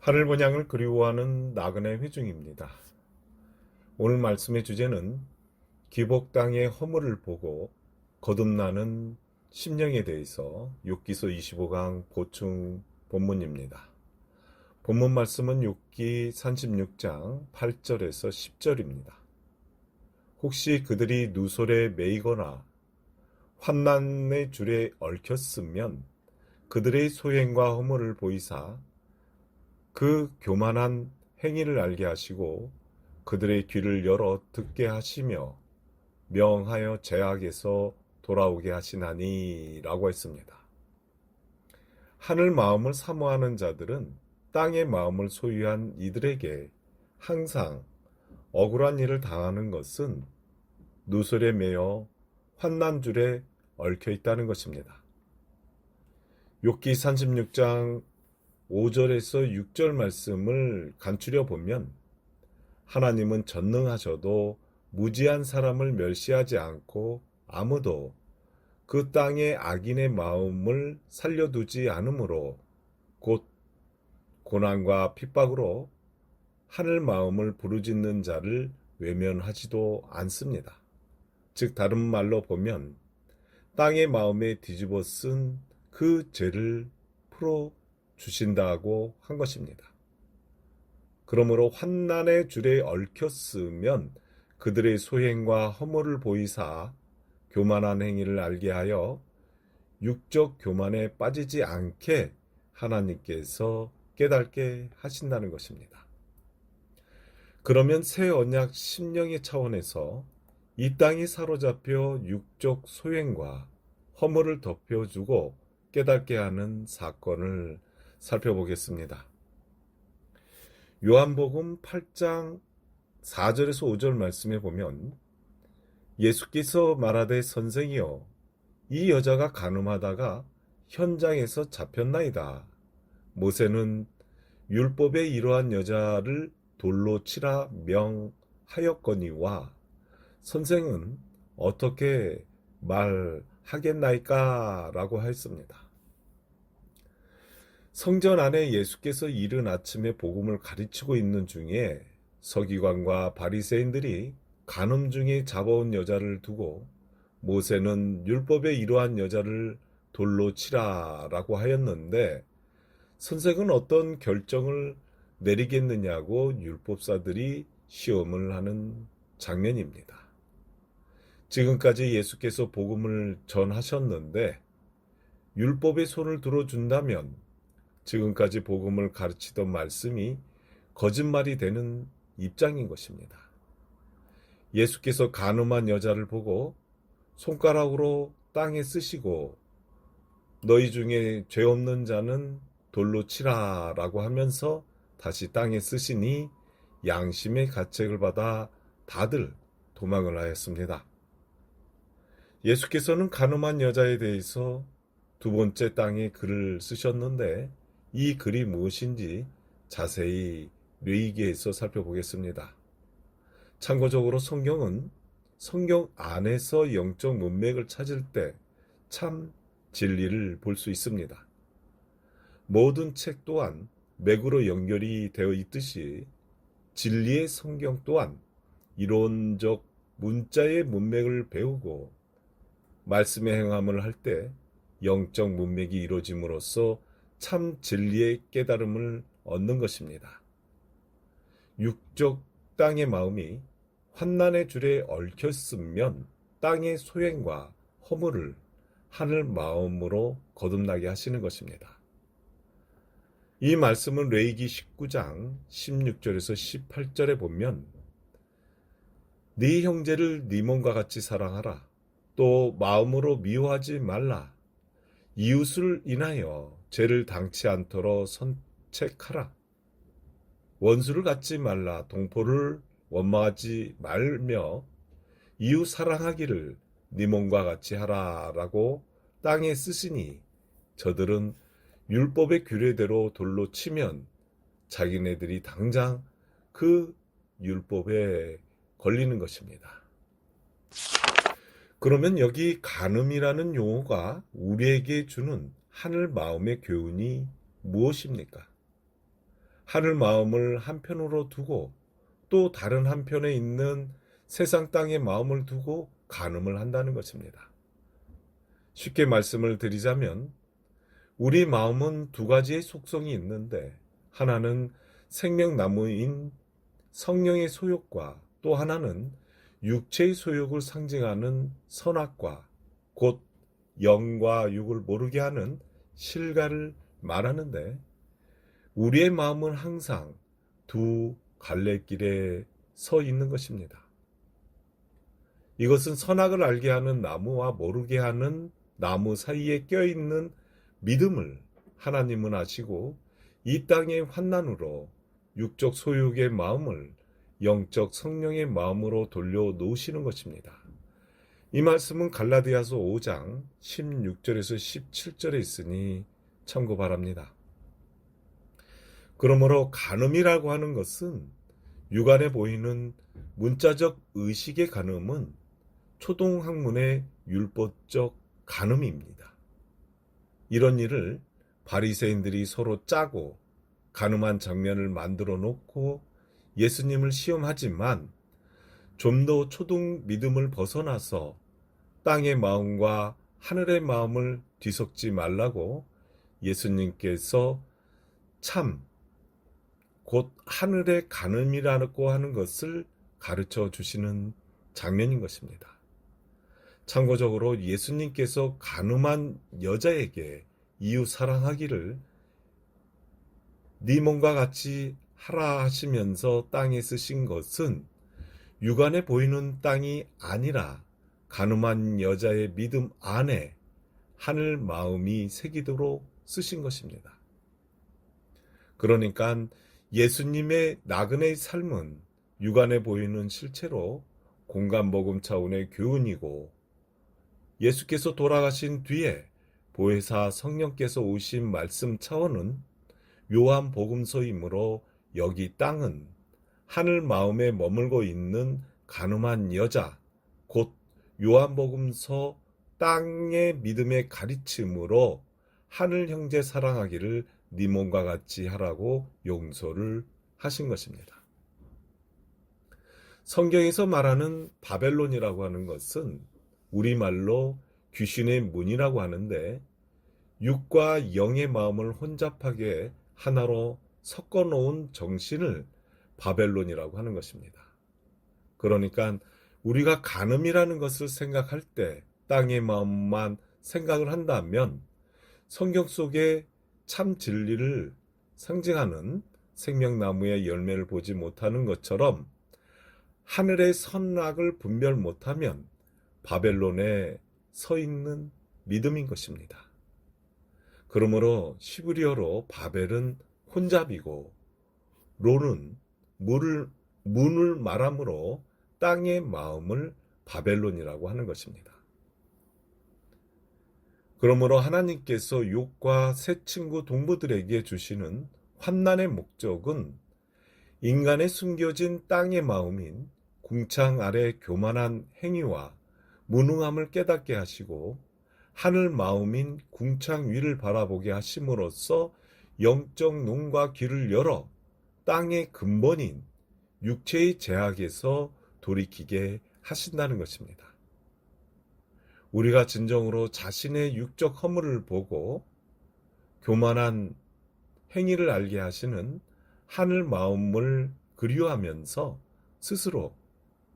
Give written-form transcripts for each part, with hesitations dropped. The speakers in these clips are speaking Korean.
하늘 번양을 그리워하는 나그네 회중입니다. 오늘 말씀의 주제는 기복 땅의 허물을 보고 거듭나는 심령에 대해서 욥기서 25강 보충 본문입니다. 본문 말씀은 욥기 36장 8절에서 10절입니다. 혹시 그들이 누설에 매이거나 환난의 줄에 얽혔으면 그들의 소행과 허물을 보이사 그 교만한 행위를 알게 하시고 그들의 귀를 열어 듣게 하시며 명하여 죄악에서 돌아오게 하시나니 라고 했습니다. 하늘 마음을 사모하는 자들은 땅의 마음을 소유한 이들에게 항상 억울한 일을 당하는 것은 누설에 매여 환난줄에 얽혀 있다는 것입니다. 욥기 36장 5절에서 6절 말씀을 간추려 보면 하나님은 전능하셔도 무지한 사람을 멸시하지 않고 아무도 그 땅의 악인의 마음을 살려두지 않으므로 곧 고난과 핍박으로 하늘 마음을 부르짖는 자를 외면하지도 않습니다. 즉 다른 말로 보면 땅의 마음에 뒤집어 쓴 그 죄를 풀어 주신다고 한 것입니다. 그러므로 환난의 줄에 얽혔으면 그들의 소행과 허물을 보이사 교만한 행위를 알게 하여 육적 교만에 빠지지 않게 하나님께서 깨닫게 하신다는 것입니다. 그러면 새 언약 심령의 차원에서 이 땅이 사로잡혀 육적 소행과 허물을 덮여주고 깨닫게 하는 사건을 살펴보겠습니다. 요한복음 8장 4절에서 5절 말씀에 보면 예수께서 말하되 선생이여 이 여자가 간음하다가 현장에서 잡혔나이다. 모세는 율법에 이러한 여자를 돌로 치라 명하였거니와 선생은 어떻게 말하겠나이까? 라고 하였습니다. 성전 안에 예수께서 이른 아침에 복음을 가르치고 있는 중에 서기관과 바리새인들이 간음 중에 잡아온 여자를 두고 모세는 율법에 이러한 여자를 돌로 치라라고 하였는데 선생은 어떤 결정을 내리겠느냐고 율법사들이 시험을 하는 장면입니다. 지금까지 예수께서 복음을 전하셨는데 율법의 손을 들어준다면 지금까지 복음을 가르치던 말씀이 거짓말이 되는 입장인 것입니다. 예수께서 간음한 여자를 보고 손가락으로 땅에 쓰시고 너희 중에 죄 없는 자는 돌로 치라 라고 하면서 다시 땅에 쓰시니 양심의 가책을 받아 다들 도망을 하였습니다. 예수께서는 간음한 여자에 대해서 두 번째 땅에 글을 쓰셨는데 이 글이 무엇인지 자세히 뇌이기에서 살펴보겠습니다. 참고적으로 성경은 성경 안에서 영적 문맥을 찾을 때 참 진리를 볼 수 있습니다. 모든 책 또한 맥으로 연결이 되어 있듯이 진리의 성경 또한 이론적 문자의 문맥을 배우고 말씀의 행함을 할 때 영적 문맥이 이루어짐으로써 참 진리의 깨달음을 얻는 것입니다. 육적 땅의 마음이 환난의 줄에 얽혔으면 땅의 소행과 허물을 하늘 마음으로 거듭나게 하시는 것입니다. 이 말씀은 레위기 19장 16절에서 18절에 보면 네 형제를 네 몸과 같이 사랑하라. 또 마음으로 미워하지 말라. 이웃을 인하여 죄를 당치 않도록 선책하라. 원수를 갖지 말라. 동포를 원망하지 말며 이웃 사랑하기를 네 몸과 같이 하라 라고 땅에 쓰시니 저들은 율법의 규례대로 돌로 치면 자기네들이 당장 그 율법에 걸리는 것입니다. 그러면 여기 간음이라는 용어가 우리에게 주는 하늘 마음의 교훈이 무엇입니까? 하늘 마음을 한편으로 두고 또 다른 한편에 있는 세상 땅의 마음을 두고 간음을 한다는 것입니다. 쉽게 말씀을 드리자면 우리 마음은 두 가지의 속성이 있는데 하나는 생명나무인 성령의 소욕과 또 하나는 육체의 소욕을 상징하는 선악과 곧 영과 육을 모르게 하는 실과를 말하는데 우리의 마음은 항상 두 갈래길에 서 있는 것입니다. 이것은 선악을 알게 하는 나무와 모르게 하는 나무 사이에 껴있는 믿음을 하나님은 아시고 이 땅의 환난으로 육적 소욕의 마음을 영적 성령의 마음으로 돌려놓으시는 것입니다. 이 말씀은 갈라디아서 5장 16절에서 17절에 있으니 참고 바랍니다. 그러므로 간음이라고 하는 것은 육안에 보이는 문자적 의식의 간음은 초동학문의 율법적 간음입니다. 이런 일을 바리새인들이 서로 짜고 간음한 장면을 만들어 놓고 예수님을 시험하지만 좀 더 초동 믿음을 벗어나서 땅의 마음과 하늘의 마음을 뒤섞지 말라고 예수님께서 참 곧 하늘의 간음이라고 하는 것을 가르쳐 주시는 장면인 것입니다. 참고적으로 예수님께서 간음한 여자에게 이웃 사랑하기를 네 몸과 같이 하라 하시면서 땅에 쓰신 것은 육안에 보이는 땅이 아니라 간음한 여자의 믿음 안에 하늘 마음이 새기도록 쓰신 것입니다. 그러니까 예수님의 나그네의 삶은 육안에 보이는 실체로 공간복음 차원의 교훈이고 예수께서 돌아가신 뒤에 보혜사 성령께서 오신 말씀 차원은 요한복음서이므로 여기 땅은 하늘 마음에 머물고 있는 간음한 여자 곧 요한복음서 땅의 믿음의 가르침으로 하늘 형제 사랑하기를 네 몸과 같이 하라고 용서를 하신 것입니다. 성경에서 말하는 바벨론이라고 하는 것은 우리말로 귀신의 문이라고 하는데 육과 영의 마음을 혼잡하게 하나로 섞어 놓은 정신을 바벨론이라고 하는 것입니다. 그러니까 우리가 간음이라는 것을 생각할 때 땅의 마음만 생각을 한다면 성경 속에 참 진리를 상징하는 생명나무의 열매를 보지 못하는 것처럼 하늘의 선악을 분별 못하면 바벨론에 서 있는 믿음인 것입니다. 그러므로 시브리어로 바벨은 혼잡이고 론은 문을 말하므로 땅의 마음을 바벨론이라고 하는 것입니다. 그러므로 하나님께서 육과 새 친구 동부들에게 주시는 환난의 목적은 인간의 숨겨진 땅의 마음인 궁창 아래 교만한 행위와 무능함을 깨닫게 하시고 하늘 마음인 궁창 위를 바라보게 하심으로써 영적 눈과 귀를 열어 땅의 근본인 육체의 제약에서 돌이키게 하신다는 것입니다. 우리가 진정으로 자신의 육적 허물을 보고 교만한 행위를 알게 하시는 하늘 마음을 그리워하면서 스스로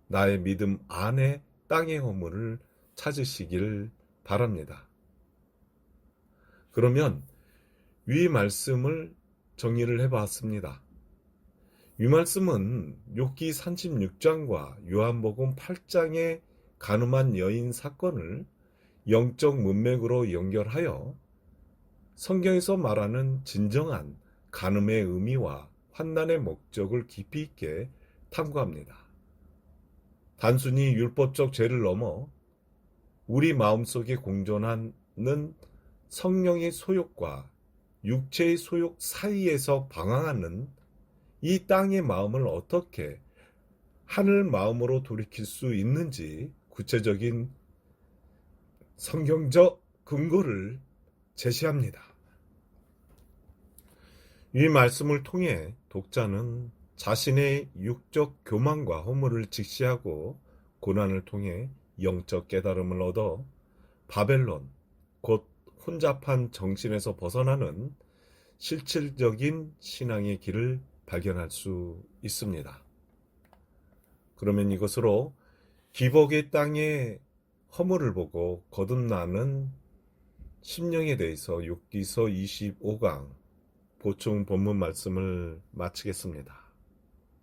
나의 믿음 안에 땅의 허물을 찾으시기를 바랍니다. 그러면 위 말씀을 정리를 해봤습니다. 이 말씀은 욥기 36장과 요한복음 8장의 간음한 여인 사건을 영적 문맥으로 연결하여 성경에서 말하는 진정한 간음의 의미와 환난의 목적을 깊이 있게 탐구합니다. 단순히 율법적 죄를 넘어 우리 마음속에 공존하는 성령의 소욕과 육체의 소욕 사이에서 방황하는 이 땅의 마음을 어떻게 하늘 마음으로 돌이킬 수 있는지 구체적인 성경적 근거를 제시합니다. 이 말씀을 통해 독자는 자신의 육적 교만과 허물을 직시하고 고난을 통해 영적 깨달음을 얻어 바벨론, 곧 혼잡한 정신에서 벗어나는 실질적인 신앙의 길을 발견할 수 있습니다. 그러면 이것으로 기복의 땅에 허물을 보고 거듭나는 심령에 대해서 욥기서 25강 보충 본문 말씀을 마치겠습니다.